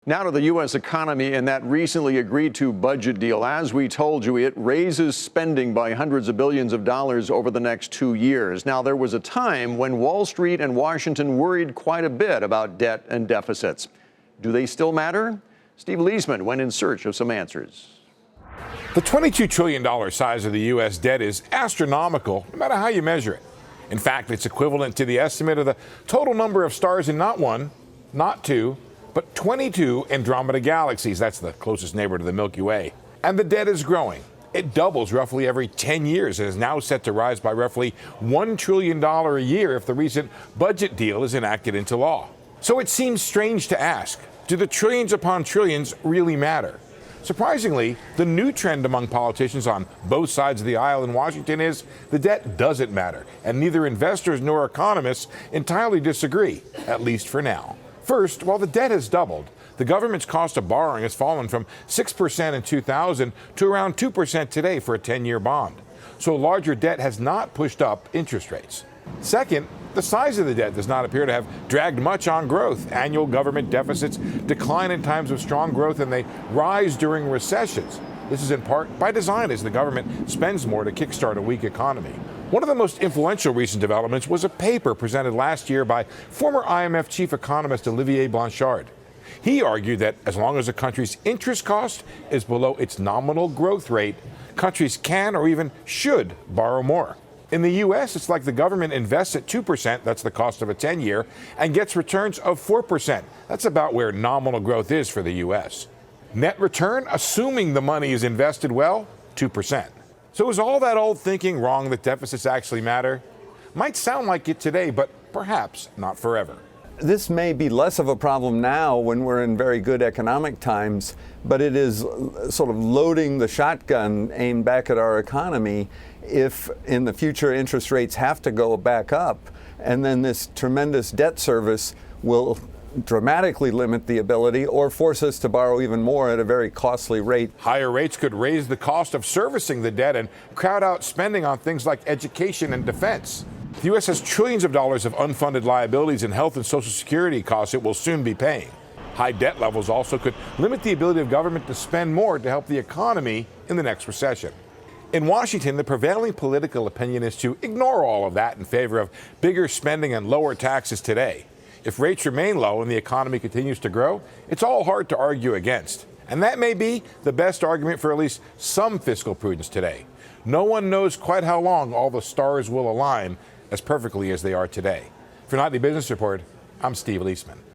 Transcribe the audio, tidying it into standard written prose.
Now to the U.S. economy and that recently agreed to budget deal. As we told you, it raises spending by hundreds of billions of dollars over the next 2 years. Now, there was a time when Wall Street and Washington worried quite a bit about debt and deficits. Do they still matter? Steve Liesman went in search of some answers. The $22 trillion size of the U.S. debt is astronomical, no matter how you measure it. In fact, it's equivalent to the estimate of the total number of stars in not one, not two, but 22 Andromeda galaxies. That's the closest neighbor to the Milky Way. And the debt is growing. It doubles roughly every 10 years and is now set to rise by roughly $1 trillion a year if the recent budget deal is enacted into law. So it seems strange to ask, do the trillions upon trillions really matter? Surprisingly, the new trend among politicians on both sides of the aisle in Washington is the debt doesn't matter, and neither investors nor economists entirely disagree, at least for now. First, while the debt has doubled, the government's cost of borrowing has fallen from 6% in 2000 to around 2% today for a 10-year bond. So a larger debt has not pushed up interest rates. Second, the size of the debt does not appear to have dragged much on growth. Annual government deficits decline in times of strong growth and they rise during recessions. This is in part by design as the government spends more to kickstart a weak economy. One of the most influential recent developments was a paper presented last year by former IMF chief economist Olivier Blanchard. He argued that as long as a country's interest cost is below its nominal growth rate, countries can or even should borrow more. In the U.S., it's like the government invests at 2%, that's the cost of a 10-year, and gets returns of 4%. That's about where nominal growth is for the U.S. Net return, assuming the money is invested well, 2%. So is all that old thinking wrong that deficits actually matter? Might sound like it today, but perhaps not forever. This may be less of a problem now when we're in very good economic times, but it is sort of loading the shotgun aimed back at our economy if in the future interest rates have to go back up, and then this tremendous debt service will dramatically limit the ability or force us to borrow even more at a very costly rate. Higher rates could raise the cost of servicing the debt and crowd out spending on things like education and defense. The U.S. has trillions of dollars of unfunded liabilities in health and Social Security costs it will soon be paying. High debt levels also could limit the ability of government to spend more to help the economy in the next recession. In Washington, the prevailing political opinion is to ignore all of that in favor of bigger spending and lower taxes today. If rates remain low and the economy continues to grow, it's all hard to argue against. And that may be the best argument for at least some fiscal prudence today. No one knows quite how long all the stars will align as perfectly as they are today. For Nightly Business Report, I'm Steve Liesman.